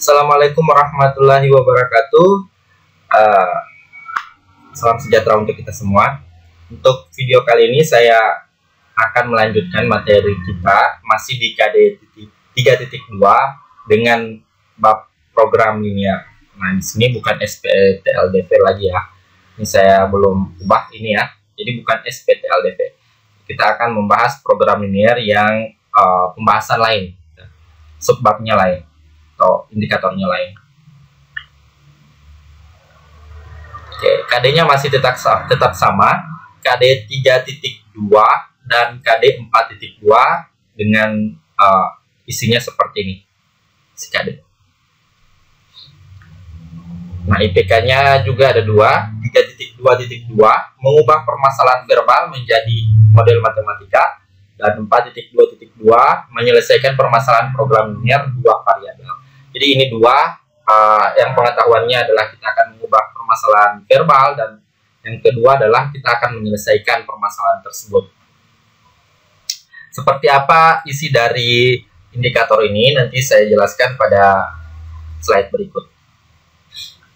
Assalamualaikum warahmatullahi wabarakatuh. Eh, Salam sejahtera untuk kita semua. Untuk video kali ini saya akan melanjutkan materi kita masih di KD 3.2 dengan bab program linear. Nah, di sini bukan SPTLDV lagi ya. Ini saya belum ubah ini ya. Jadi bukan SPTLDV. Kita akan membahas program linear yang pembahasan lain, subbabnya lain atau indikatornya lain. Oke, KD-nya masih tetap sama, KD 3.2 dan KD 4.2 dengan isinya seperti ini, si KD. Nah, IPK-nya juga ada 2, 3.2.2 mengubah permasalahan verbal menjadi model matematika, dan 4.2.2 menyelesaikan permasalahan program linear 2 variabel. Jadi ini dua, yang pengetahuannya adalah kita akan mengubah permasalahan verbal, dan yang kedua adalah kita akan menyelesaikan permasalahan tersebut. Seperti apa isi dari indikator ini nanti saya jelaskan pada slide berikut.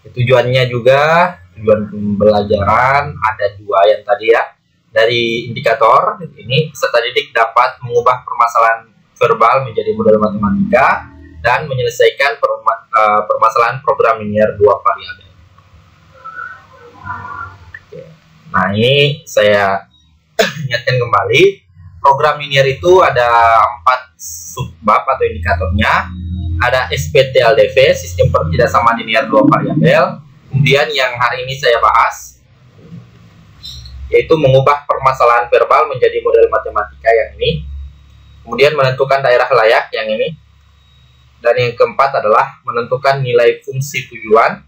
Tujuannya juga, tujuan pembelajaran ada 2 yang tadi ya. Dari indikator ini, peserta didik dapat mengubah permasalahan verbal menjadi model matematika dan menyelesaikan permasalahan program linear 2 variabel. Nah, ini saya ingatkan kembali, program linear itu ada 4 subbab atau indikatornya. Ada SPTLDV, sistem pertidaksamaan linear 2 variabel. Kemudian yang hari ini saya bahas, yaitu mengubah permasalahan verbal menjadi model matematika yang ini. Kemudian menentukan daerah layak yang ini. Dan yang keempat adalah menentukan nilai fungsi tujuan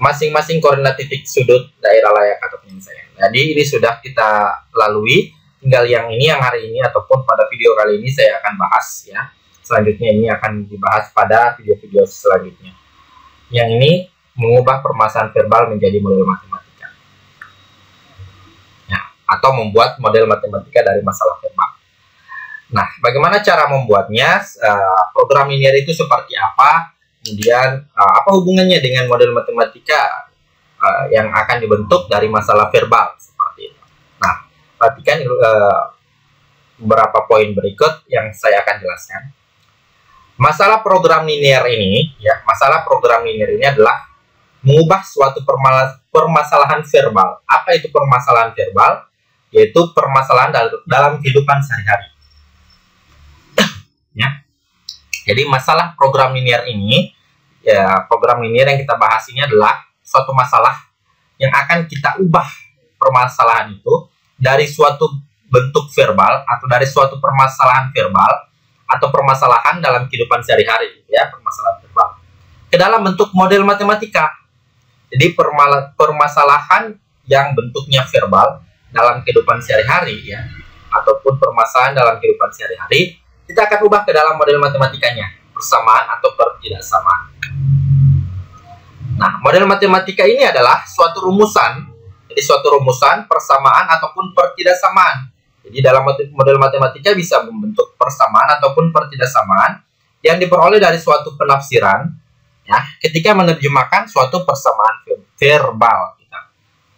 masing-masing koordinat titik sudut daerah layak atau penyelesaian. Jadi ini sudah kita lalui, tinggal yang ini, yang hari ini ataupun pada video kali ini saya akan bahas ya. Selanjutnya ini akan dibahas pada video-video selanjutnya. Yang ini mengubah permasalahan verbal menjadi model matematika ya, atau membuat model matematika dari masalah verbal. Nah, bagaimana cara membuatnya? Program linear itu seperti apa? Kemudian apa hubungannya dengan model matematika yang akan dibentuk dari masalah verbal seperti itu. Nah, perhatikan beberapa poin berikut yang saya akan jelaskan. Masalah program linear ini, ya, masalah program linear ini adalah mengubah suatu permasalahan verbal. Apa itu permasalahan verbal? Yaitu permasalahan dalam kehidupan sehari-hari. Ya. Jadi masalah program linear ini, ya, program linear yang kita bahas ini adalah suatu masalah yang akan kita ubah permasalahan itu dari suatu bentuk verbal atau dari suatu permasalahan verbal atau permasalahan dalam kehidupan sehari-hari, ya, permasalahan verbal, ke dalam bentuk model matematika. Jadi permasalahan yang bentuknya verbal dalam kehidupan sehari-hari, ya, ataupun permasalahan dalam kehidupan sehari-hari, kita akan ubah ke dalam model matematikanya, persamaan atau pertidaksamaan. Nah, model matematika ini adalah suatu rumusan, jadi suatu rumusan persamaan ataupun pertidaksamaan. Jadi dalam model matematika bisa membentuk persamaan ataupun pertidaksamaan yang diperoleh dari suatu penafsiran, ya, ketika menerjemahkan suatu persamaan verbal.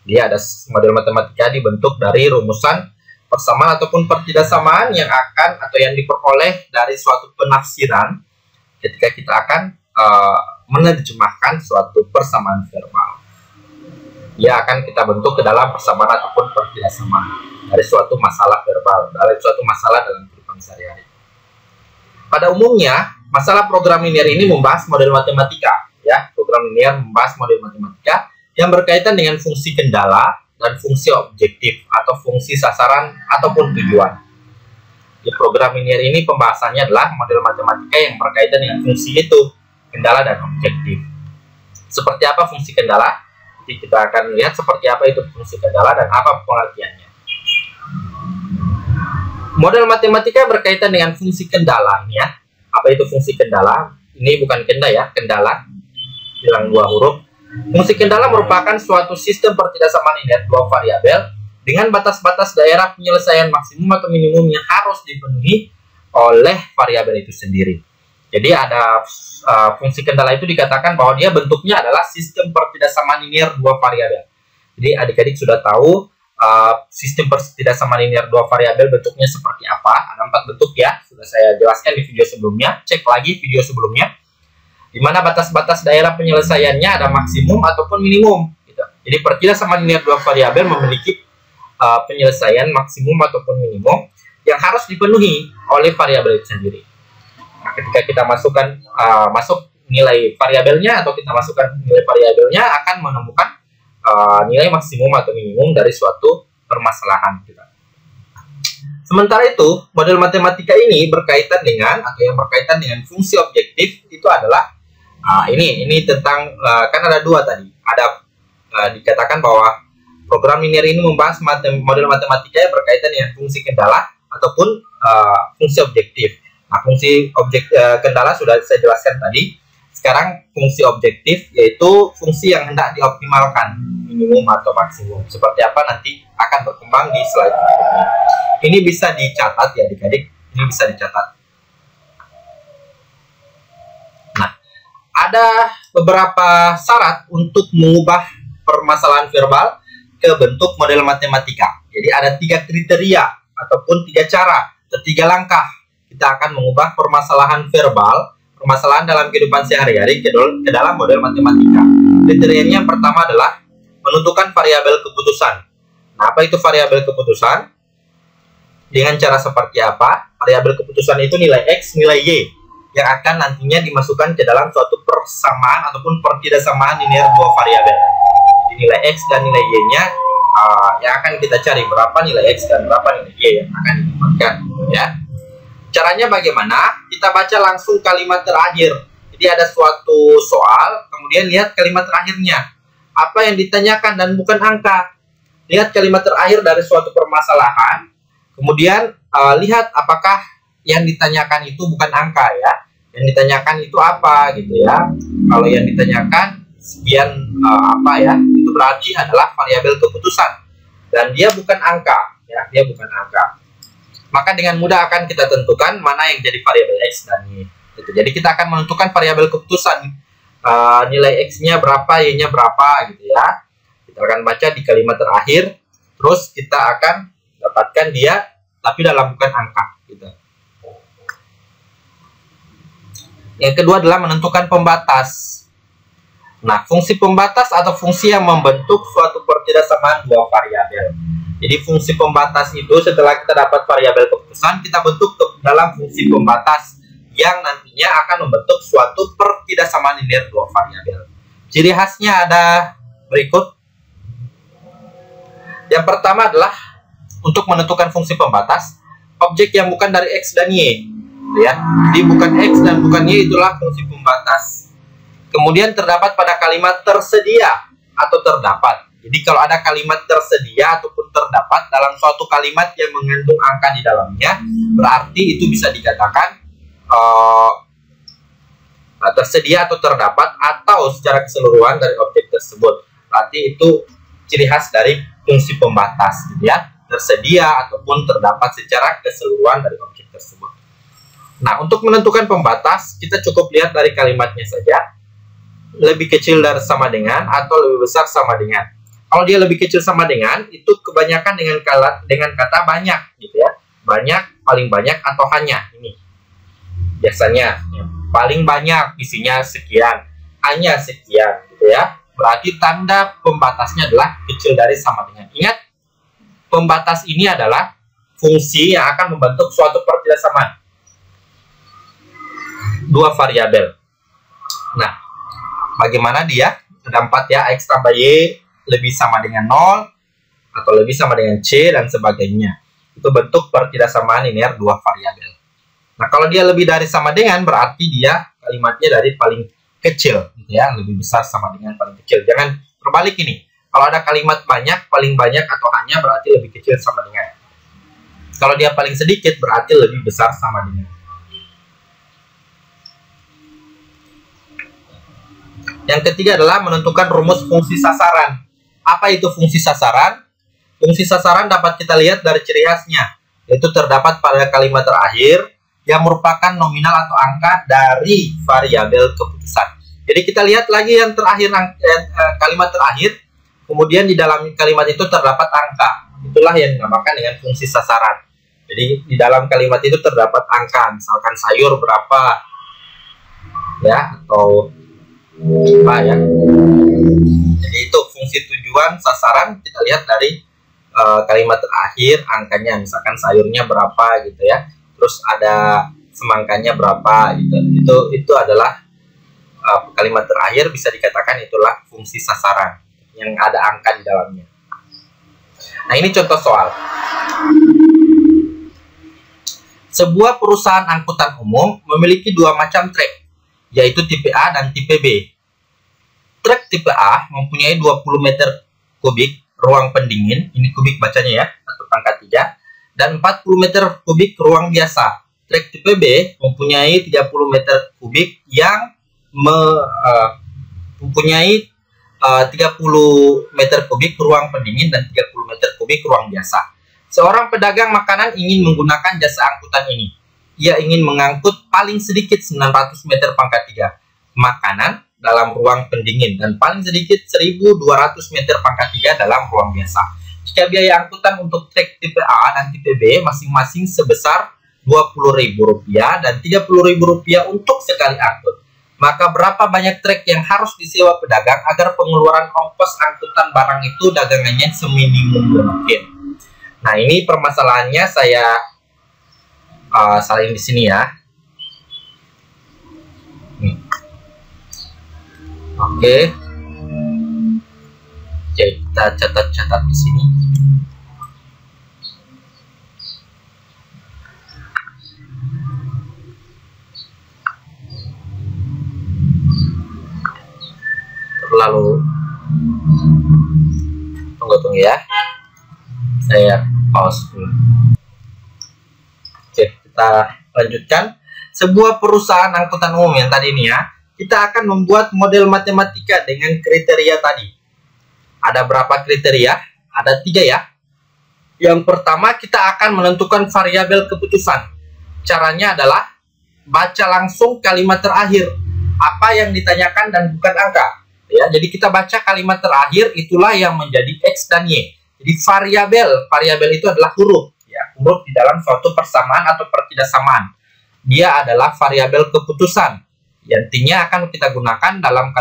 Dia ada model matematika dibentuk dari rumusan persamaan ataupun pertidaksamaan yang akan atau yang diperoleh dari suatu penafsiran ketika kita akan menerjemahkan suatu persamaan verbal. Dia akan kita bentuk ke dalam persamaan ataupun pertidaksamaan dari suatu masalah verbal, dari suatu masalah dalam kehidupan sehari-hari. Pada umumnya, masalah program linear ini membahas model matematika, ya. Program linear membahas model matematika yang berkaitan dengan fungsi kendala dan fungsi objektif atau fungsi sasaran ataupun tujuan. Di program linear ini pembahasannya adalah model matematika yang berkaitan dengan fungsi itu, kendala dan objektif. Seperti apa fungsi kendala? Jadi kita akan lihat seperti apa itu fungsi kendala dan apa pengertiannya. Model matematika berkaitan dengan fungsi kendala ini, ya. Apa itu fungsi kendala? Ini bukan kenda ya, kendala. Hilang 2 huruf. Fungsi kendala merupakan suatu sistem pertidaksamaan linear 2 variabel dengan batas-batas daerah penyelesaian maksimum atau minimum yang harus dipenuhi oleh variabel itu sendiri. Jadi ada fungsi kendala itu dikatakan bahwa dia bentuknya adalah sistem pertidaksamaan linear dua variabel. Jadi adik-adik sudah tahu sistem pertidaksamaan linear dua variabel bentuknya seperti apa. Ada 4 bentuk ya, sudah saya jelaskan di video sebelumnya. Cek lagi video sebelumnya. Di mana batas-batas daerah penyelesaiannya ada maksimum ataupun minimum. Gitu. Jadi pertidaksamaan linear dua variabel memiliki penyelesaian maksimum ataupun minimum yang harus dipenuhi oleh variabel itu sendiri. Nah, ketika kita masukkan masuk nilai variabelnya atau kita masukkan nilai variabelnya akan menemukan nilai maksimum atau minimum dari suatu permasalahan kita. Sementara itu, model matematika ini berkaitan dengan atau yang berkaitan dengan fungsi objektif itu adalah ini tentang kan ada 2 tadi. Ada dikatakan bahwa program linear ini membahas model matematika yang berkaitan dengan fungsi kendala ataupun fungsi objektif. Nah, fungsi kendala sudah saya jelaskan tadi. Sekarang fungsi objektif yaitu fungsi yang hendak dioptimalkan, minimum atau maksimum. Seperti apa nanti akan berkembang di slide berikutnya. Ini bisa dicatat ya adik-adik, ini bisa dicatat. Nah, ada beberapa syarat untuk mengubah permasalahan verbal ke bentuk model matematika. Jadi ada 3 kriteria ataupun 3 cara atau 3 langkah kita akan mengubah permasalahan verbal, permasalahan dalam kehidupan sehari-hari ke dalam model matematika. Kriterianya yang pertama adalah menentukan variabel keputusan. Nah, apa itu variabel keputusan? Dengan cara seperti apa? Variabel keputusan itu nilai X, nilai Y yang akan nantinya dimasukkan ke dalam suatu persamaan ataupun pertidaksamaan linear dua variabel. Jadi nilai X dan nilai Y-nya yang akan kita cari berapa nilai X dan berapa nilai Y yang akan didapatkan, ya. Caranya bagaimana? Kita baca langsung kalimat terakhir. Jadi ada suatu soal, kemudian lihat kalimat terakhirnya. Apa yang ditanyakan dan bukan angka. Lihat kalimat terakhir dari suatu permasalahan, kemudian lihat apakah yang ditanyakan itu bukan angka ya. Yang ditanyakan itu apa gitu ya. Kalau yang ditanyakan sekian apa ya, itu berarti adalah variabel keputusan. Dan dia bukan angka, ya, dia bukan angka. Maka dengan mudah akan kita tentukan mana yang jadi variabel X dan Y. Gitu. Jadi kita akan menentukan variabel keputusan, nilai X-nya berapa, Y-nya berapa, gitu ya. Kita akan baca di kalimat terakhir, terus kita akan dapatkan dia, tapi dalam bukan angka. Gitu. Yang kedua adalah menentukan pembatas. Nah, fungsi pembatas atau fungsi yang membentuk suatu pertidaksamaan dua variabel. Jadi fungsi pembatas itu setelah kita dapat variabel keputusan, kita bentuk ke dalam fungsi pembatas yang nantinya akan membentuk suatu pertidaksamaan linear dua variabel. Ciri khasnya ada berikut. Yang pertama adalah untuk menentukan fungsi pembatas, objek yang bukan dari X dan Y. Ya, jadi bukan X dan bukan Y itulah fungsi pembatas. Kemudian terdapat pada kalimat tersedia atau terdapat. Jadi kalau ada kalimat tersedia ataupun terdapat dalam suatu kalimat yang mengandung angka di dalamnya, berarti itu bisa dikatakan tersedia atau terdapat atau secara keseluruhan dari objek tersebut. Berarti itu ciri khas dari fungsi pembatas, gitu ya. Tersedia ataupun terdapat secara keseluruhan dari objek tersebut. Nah, untuk menentukan pembatas, kita cukup lihat dari kalimatnya saja. Lebih kecil dari sama dengan atau lebih besar sama dengan. Kalau dia lebih kecil sama dengan, itu kebanyakan dengan kata banyak, gitu ya. Banyak, paling banyak, atau hanya. Ini biasanya paling banyak isinya sekian, hanya sekian, gitu ya. Berarti tanda pembatasnya adalah kecil dari sama dengan. Ingat, pembatas ini adalah fungsi yang akan membentuk suatu pertidaksamaan dua variabel. Nah, bagaimana dia? Ada 4 ya, X tambah Y lebih sama dengan 0 atau lebih sama dengan C dan sebagainya. Itu bentuk pertidaksamaan linear dua variabel. Nah, kalau dia lebih dari sama dengan berarti dia kalimatnya dari paling kecil, gitu ya, lebih besar sama dengan paling kecil. Jangan terbalik ini. Kalau ada kalimat banyak, paling banyak atau hanya berarti lebih kecil sama dengan. Kalau dia paling sedikit berarti lebih besar sama dengan. Yang ketiga adalah menentukan rumus fungsi sasaran. Apa itu fungsi sasaran? Fungsi sasaran dapat kita lihat dari ciri khasnya, yaitu terdapat pada kalimat terakhir, yang merupakan nominal atau angka dari variabel keputusan. Jadi kita lihat lagi yang terakhir, kalimat terakhir, kemudian di dalam kalimat itu terdapat angka. Itulah yang dinamakan dengan fungsi sasaran. Jadi di dalam kalimat itu terdapat angka, misalkan sayur berapa, ya, atau apa ya. Jadi itu fungsi tujuan sasaran, kita lihat dari kalimat terakhir angkanya, misalkan sayurnya berapa gitu ya, terus ada semangkanya berapa gitu. Itu adalah kalimat terakhir, bisa dikatakan itulah fungsi sasaran yang ada angka di dalamnya. Nah, ini contoh soal. Sebuah perusahaan angkutan umum memiliki dua macam trek, yaitu tipe A dan tipe B. Trek tipe A mempunyai 20 meter kubik ruang pendingin, ini kubik bacanya ya, atau pangkat 3, dan 40 meter kubik ruang biasa. Trek tipe B mempunyai 30 meter kubik yang mempunyai 30 meter kubik ruang pendingin dan 30 meter kubik ruang biasa. Seorang pedagang makanan ingin menggunakan jasa angkutan ini. Ia ingin mengangkut paling sedikit 900 meter pangkat 3 makanan dalam ruang pendingin dan paling sedikit 1200 meter pangkat 3 dalam ruang biasa. Jika biaya angkutan untuk trek tipe A dan tipe B masing-masing sebesar Rp20.000 dan Rp30.000 untuk sekali angkut, maka berapa banyak trek yang harus disewa pedagang agar pengeluaran ongkos angkutan barang itu dagangannya seminimum mungkin. Nah, ini permasalahannya saya salin di sini ya. Oke, kita catat di sini. Lalu tunggu ya, saya pause dulu. Oke, kita lanjutkan. Sebuah perusahaan angkutan umum yang tadi ini ya, kita akan membuat model matematika dengan kriteria tadi. Ada berapa kriteria? Ada 3 ya. Yang pertama, kita akan menentukan variabel keputusan. Caranya adalah baca langsung kalimat terakhir, apa yang ditanyakan dan bukan angka. Ya, jadi kita baca kalimat terakhir, itulah yang menjadi X dan Y. Jadi variabel itu adalah huruf, ya, huruf di dalam suatu persamaan atau pertidaksamaan. Dia adalah variabel keputusan. Intinya akan kita gunakan dalam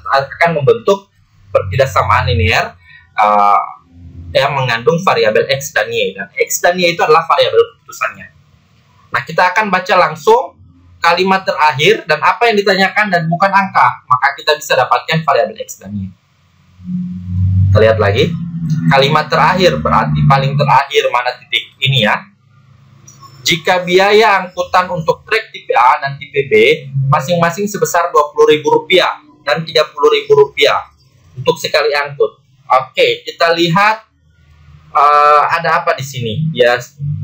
akan membentuk pertidaksamaan linear yang mengandung variabel X dan Y, dan X dan Y itu adalah variabel keputusannya. Nah, kita akan baca langsung kalimat terakhir dan apa yang ditanyakan dan bukan angka, maka kita bisa dapatkan variabel X dan Y. Kita lihat lagi, kalimat terakhir berarti paling terakhir mana titik ini ya. Jika biaya angkutan untuk trek tipe A dan tipe B masing-masing sebesar Rp20.000 dan Rp30.000 untuk sekali angkut. Oke, kita lihat ada apa di sini?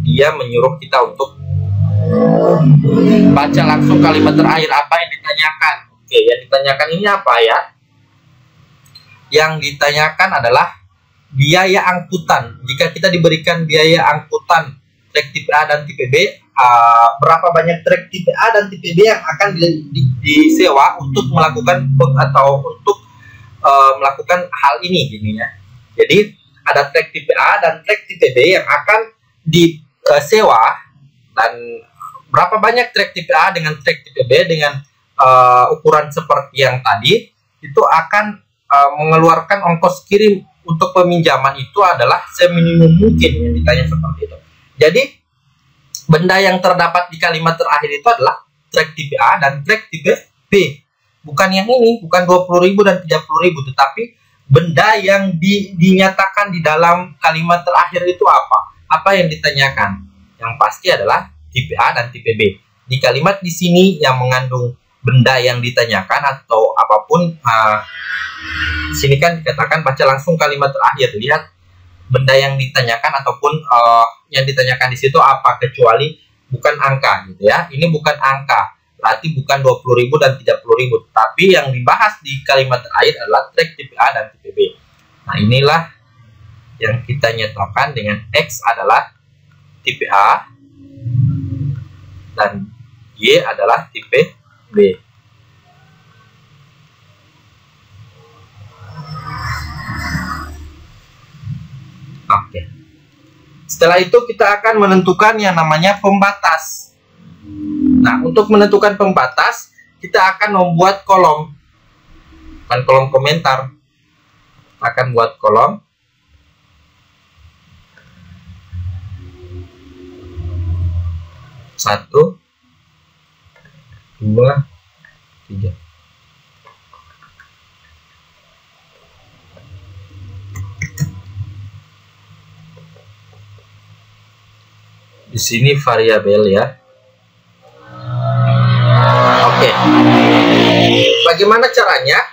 Dia menyuruh kita untuk baca langsung kalimat terakhir, apa yang ditanyakan. Oke, yang ditanyakan ini apa ya? Yang ditanyakan adalah biaya angkutan. Jika kita diberikan biaya angkutan trek tipe A dan tipe B, berapa banyak trek tipe A dan tipe B yang akan disewa untuk melakukan melakukan hal ini gini ya. Jadi ada trek tipe A dan trek tipe B yang akan disewa, dan berapa banyak trek tipe A dengan trek tipe B dengan ukuran seperti yang tadi itu akan mengeluarkan ongkos kirim untuk peminjaman itu adalah seminimum mungkin, yang ditanya seperti itu. Jadi benda yang terdapat di kalimat terakhir itu adalah trek tipe A dan trek tipe B. Bukan yang ini, bukan 20.000 dan 30.000, tetapi benda yang dinyatakan di dalam kalimat terakhir itu apa? Apa yang ditanyakan? Yang pasti adalah tipe A dan tipe B. Di kalimat di sini yang mengandung benda yang ditanyakan atau apapun, sini kan dikatakan baca langsung kalimat terakhir. Lihat benda yang ditanyakan ataupun yang ditanyakan di situ apa, kecuali bukan angka gitu ya. Ini bukan angka, berarti bukan 20.000 dan 30.000, tapi yang dibahas di kalimat terakhir adalah trek tipe A dan tipe B. Nah, inilah yang kita nyatakan dengan X adalah tipe A dan Y adalah tipe B. Oke. Setelah itu kita akan menentukan yang namanya pembatas. Nah, untuk menentukan pembatas, kita akan membuat kolom. Bukan kolom komentar. Akan buat kolom. Satu, dua, tiga. Di sini variabel ya. Oke. Bagaimana caranya?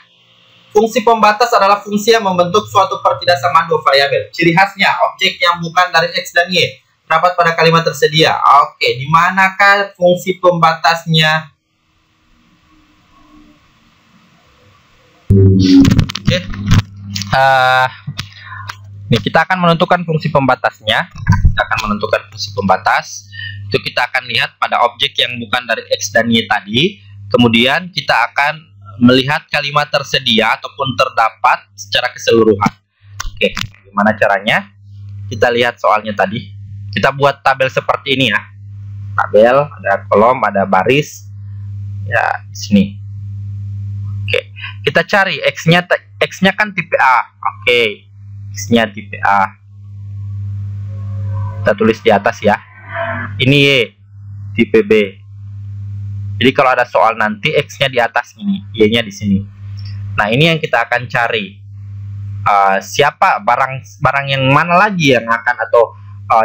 Fungsi pembatas adalah fungsi yang membentuk suatu pertidaksamaan dua variabel. Ciri khasnya objek yang bukan dari X dan Y terdapat pada kalimat tersedia. Oke, di manakah fungsi pembatasnya? Oke. Nih, kita akan menentukan fungsi pembatasnya. Kita akan menentukan fungsi pembatas. Itu kita akan lihat pada objek yang bukan dari X dan Y tadi. Kemudian kita akan melihat kalimat tersedia ataupun terdapat secara keseluruhan. Oke, gimana caranya? Kita lihat soalnya tadi. Kita buat tabel seperti ini ya. Tabel, ada kolom, ada baris. Ya, di sini. Oke, kita cari X-nya kan tipe A. Oke, X-nya tipe A. Kita tulis di atas ya. Ini Y, tipe B. Jadi kalau ada soal nanti X-nya di atas ini, Y-nya di sini. Nah, ini yang kita akan cari. Siapa barang yang mana lagi yang akan atau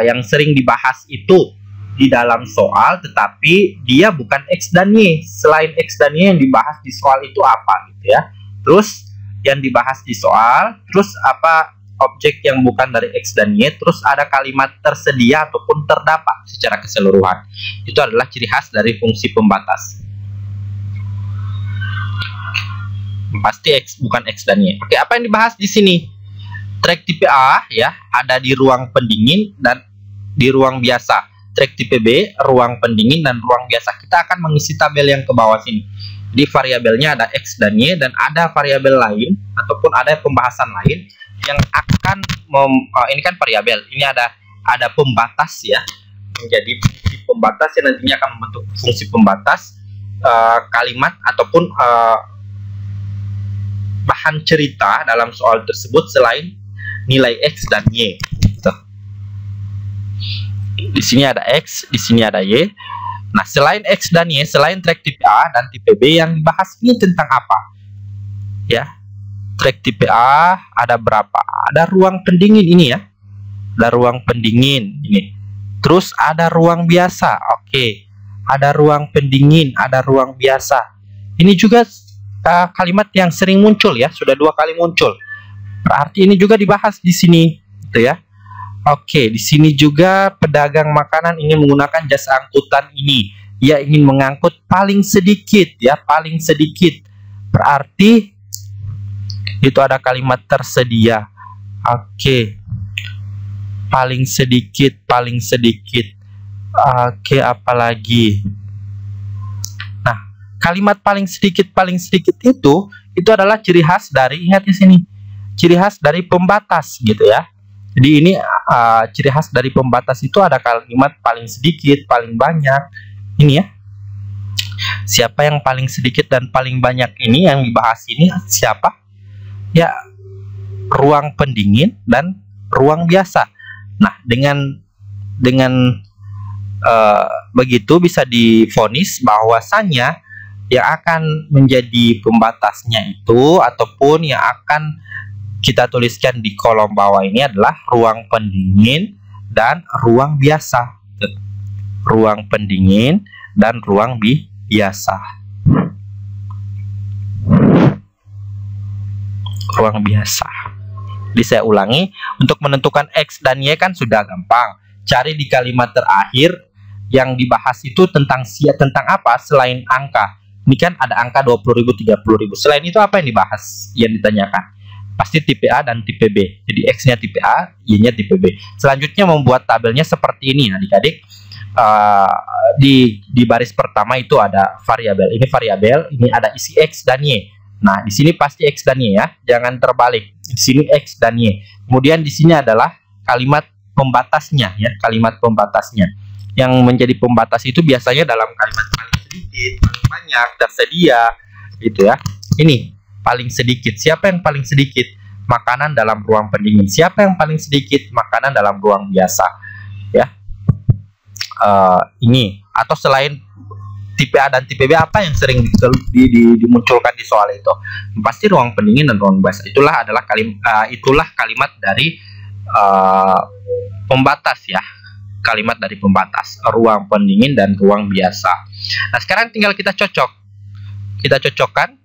yang sering dibahas itu di dalam soal, tetapi dia bukan X dan Y. Selain X dan Y yang dibahas di soal itu apa gitu ya. Terus yang dibahas di soal, terus apa objek yang bukan dari X dan Y, terus ada kalimat tersedia ataupun terdapat secara keseluruhan. Itu adalah ciri khas dari fungsi pembatas. Pasti X bukan X dan Y. Oke, apa yang dibahas di sini? Track tipe A ya, ada di ruang pendingin dan di ruang biasa. Track tipe B, ruang pendingin dan ruang biasa. Kita akan mengisi tabel yang ke bawah sini. Di variabelnya ada X dan Y, dan ada variabel lain ataupun ada pembahasan lain yang akan ini kan variabel, ini ada pembatas ya, menjadi fungsi pembatas yang nantinya akan membentuk fungsi pembatas kalimat ataupun bahan cerita dalam soal tersebut selain nilai X dan Y. Di sini ada X, di sini ada Y. Nah, selain X dan Y, selain track tipe A dan tipe B, yang dibahas ini tentang apa? Ya, track tipe A ada berapa? Ada ruang pendingin ini ya. Ada ruang pendingin ini. Terus ada ruang biasa. Oke. Ada ruang pendingin, ada ruang biasa. Ini juga kalimat yang sering muncul ya, sudah 2 kali muncul. Berarti ini juga dibahas di sini, gitu ya. Oke, di sini juga pedagang makanan ingin menggunakan jasa angkutan ini. Ia ingin mengangkut paling sedikit ya, paling sedikit. Berarti itu ada kalimat tersedia. Oke. Paling sedikit, paling sedikit. Oke, apalagi? Nah, kalimat paling sedikit itu adalah ciri khas dari, ingat di sini, ciri khas dari pembatas gitu ya. Jadi ini ciri khas dari pembatas itu ada kalimat paling sedikit, paling banyak. Ini ya. Siapa yang paling sedikit dan paling banyak ini yang dibahas ini siapa? Ya, ruang pendingin dan ruang biasa. Nah, dengan begitu bisa divonis bahwasannya yang akan menjadi pembatasnya itu ataupun yang akan kita tuliskan di kolom bawah ini adalah ruang pendingin dan ruang biasa. Ruang pendingin dan ruang biasa. Ruang biasa. Jadi saya ulangi, untuk menentukan X dan Y kan sudah gampang. Cari di kalimat terakhir yang dibahas itu tentang apa selain angka. Ini kan ada angka 20.000, 30.000. Selain itu apa yang dibahas, yang ditanyakan? Pasti tipe A dan tipe B. Jadi X-nya tipe A, Y-nya tipe B. Selanjutnya membuat tabelnya seperti ini adik-adik. uh, di baris pertama itu ada variabel. Ini variabel, ini ada isi X dan Y. Nah, di sini pasti X dan Y ya. Jangan terbalik. Di sini X dan Y. Kemudian di sini adalah kalimat pembatasnya ya, kalimat pembatasnya. Yang menjadi pembatas itu biasanya dalam kalimat paling sedikit, paling banyak, tersedia gitu ya. Ini paling sedikit. Siapa yang paling sedikit? Makanan dalam ruang pendingin. Siapa yang paling sedikit? Makanan dalam ruang biasa ya. Ini atau selain tipe A dan tipe B, apa yang sering dimunculkan di soal itu? Pasti ruang pendingin dan ruang biasa. Itulah kalimat dari pembatas ya. Kalimat dari pembatas, ruang pendingin dan ruang biasa. Nah, sekarang tinggal kita cocokkan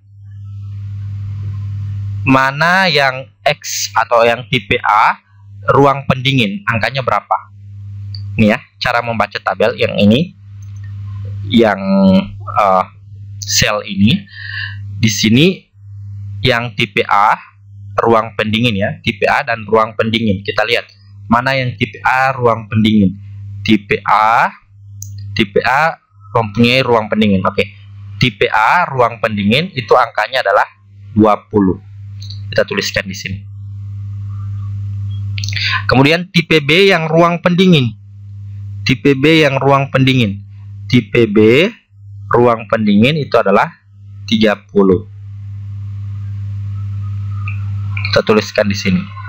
mana yang X atau yang tipe A, ruang pendingin, angkanya berapa. Ini ya, cara membaca tabel yang ini, yang sel ini. Di sini yang tipe A, ruang pendingin ya, tipe A dan ruang pendingin. Kita lihat mana yang tipe A, ruang pendingin. Tipe A mempunyai ruang pendingin. Oke. Tipe A, ruang pendingin, itu angkanya adalah 20. Kita tuliskan di sini. Kemudian tipe B yang ruang pendingin. Tipe B yang ruang pendingin. Tipe B ruang pendingin itu adalah 30. Kita tuliskan di sini.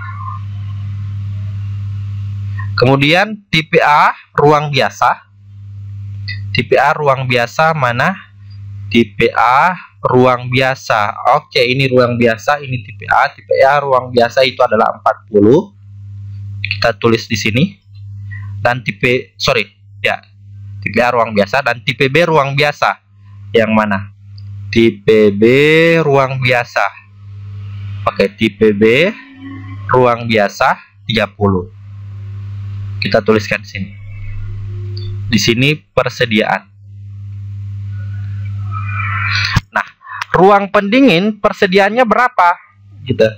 Kemudian tipe A ruang biasa. Tipe A ruang biasa mana? Tipe A ruang biasa. Oke, ini ruang biasa, ini tipe A. Tipe A ruang biasa itu adalah 40. Kita tulis di sini. Dan tipe A ruang biasa dan tipe B ruang biasa. Yang mana? Tipe B ruang biasa. Oke, tipe B ruang biasa 30. Kita tuliskan di sini. Di sini persediaan. Nah, ruang pendingin persediaannya berapa? Gitu.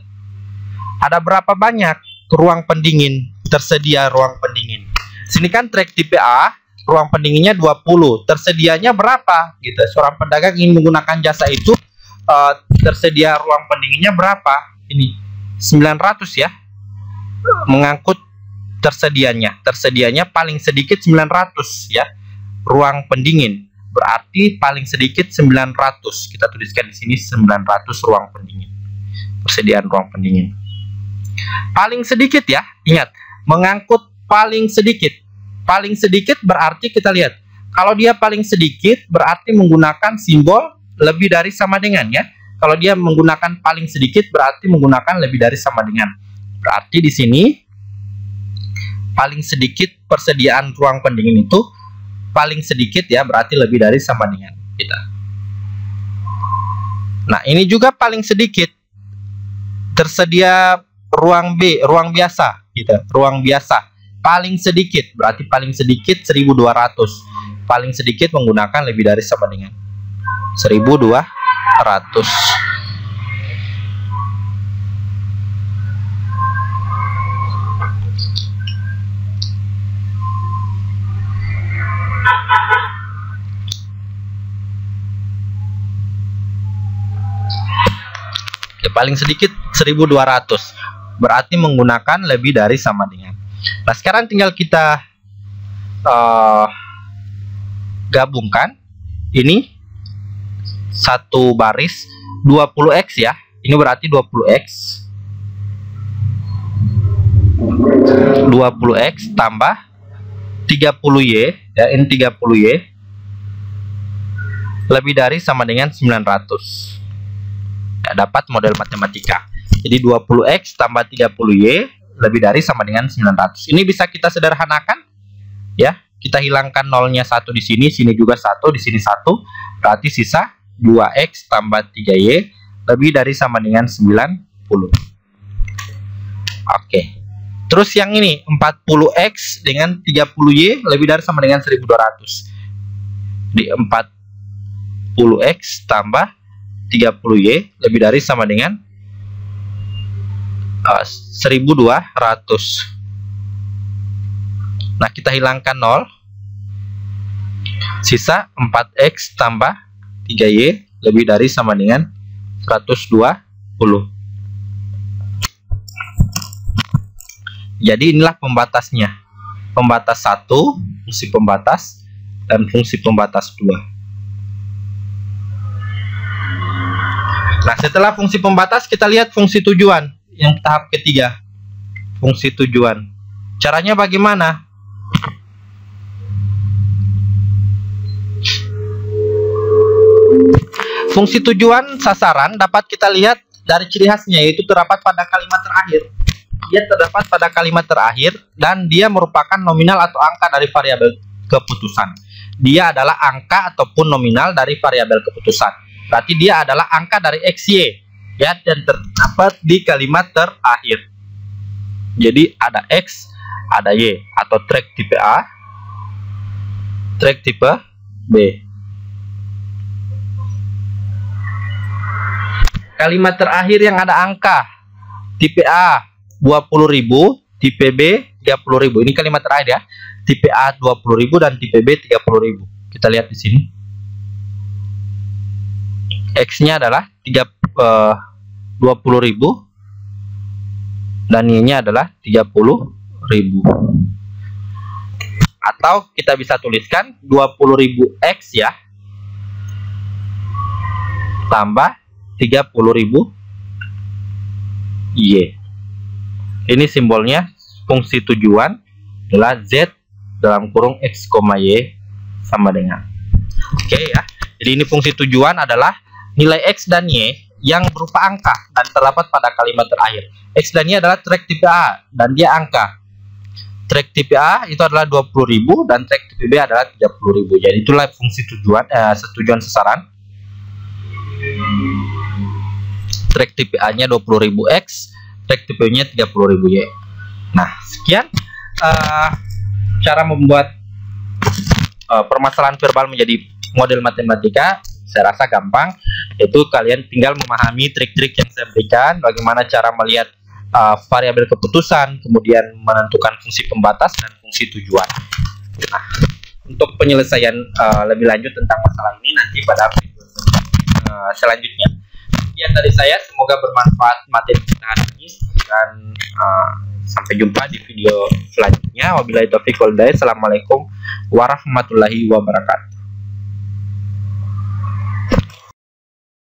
Ada berapa banyak ruang pendingin tersedia ruang pendingin? Sini kan trek tipe A, ruang pendinginnya 20. Tersedianya berapa? Gitu. Seorang pedagang ingin menggunakan jasa itu, tersedia ruang pendinginnya berapa? Ini 900 ya. Mengangkut tersedianya paling sedikit 900 ya. Ruang pendingin berarti paling sedikit 900. Kita tuliskan di sini 900 ruang pendingin. Persediaan ruang pendingin. Paling sedikit ya. Ingat, mengangkut paling sedikit. Paling sedikit berarti kita lihat. Kalau dia paling sedikit berarti menggunakan simbol lebih dari sama dengan ya. Kalau dia menggunakan paling sedikit berarti menggunakan lebih dari sama dengan. Berarti di sini paling sedikit persediaan ruang pendingin itu paling sedikit ya, berarti lebih dari sama dengan kita. Nah, ini juga paling sedikit tersedia ruang B, ruang biasa gitu. Ruang biasa paling sedikit berarti paling sedikit 1200. Paling sedikit menggunakan lebih dari sama dengan 1200. Paling sedikit 1200 berarti menggunakan lebih dari sama dengan. Nah, sekarang tinggal kita gabungkan ini satu baris 20x ya. Ini berarti 20x 20x tambah 30y ya, ini 30y lebih dari sama dengan 900. Dapat model matematika. Jadi 20x tambah 30y lebih dari sama dengan 900. Ini bisa kita sederhanakan ya. Kita hilangkan nolnya 1 di sini, sini juga 1, di sini 1. Berarti sisa 2x tambah 3y lebih dari sama dengan 90. Oke. Terus yang ini 40x dengan 30y lebih dari sama dengan 1200. Di 40x tambah 30y lebih dari sama dengan 1200. Nah, kita hilangkan 0. Sisa 4X tambah 3Y lebih dari sama dengan 120. Jadi inilah pembatasnya. Pembatas 1, fungsi pembatas, dan fungsi pembatas 2. Nah, setelah fungsi pembatas, kita lihat fungsi tujuan yang tahap ketiga. Fungsi tujuan. Caranya bagaimana? Fungsi tujuan sasaran dapat kita lihat dari ciri khasnya, yaitu terdapat pada kalimat terakhir. Dia terdapat pada kalimat terakhir dan dia merupakan nominal atau angka dari variabel keputusan. Dia adalah angka ataupun nominal dari variabel keputusan. Berarti dia adalah angka dari XY, ya, dan terdapat di kalimat terakhir. Jadi ada X, ada Y, atau track tipe A, track tipe B. Kalimat terakhir yang ada angka, tipe A 20.000, tipe B 30.000. Ini kalimat terakhir ya. Tipe A 20.000 dan tipe B 30.000. Kita lihat di sini. X-nya adalah 20.000 dan Y-nya adalah 30.000. Atau kita bisa tuliskan 20.000 X ya, tambah 30.000 Y. Ini simbolnya fungsi tujuan adalah Z dalam kurung X, Y sama dengan. Oke ya. Jadi ini fungsi tujuan adalah nilai X dan Y yang berupa angka dan terdapat pada kalimat terakhir. X dan Y adalah track tipe A dan dia angka. Track tipe A itu adalah 20.000 dan track tipe B adalah 30.000. Jadi itulah fungsi tujuan tujuan sasaran. Track tipe A-nya 20.000 X, track tipe Y-nya 30.000 Y. Nah, sekian cara membuat permasalahan verbal menjadi model matematika. Saya rasa gampang. Itu kalian tinggal memahami trik-trik yang saya berikan, bagaimana cara melihat variabel keputusan, kemudian menentukan fungsi pembatas dan fungsi tujuan. Nah, untuk penyelesaian lebih lanjut tentang masalah ini nanti pada video selanjutnya. Ya, dari saya, semoga bermanfaat materi kita hari ini dan sampai jumpa di video selanjutnya. Wabillahi taufiq wal hidayah. Assalamualaikum warahmatullahi wabarakatuh.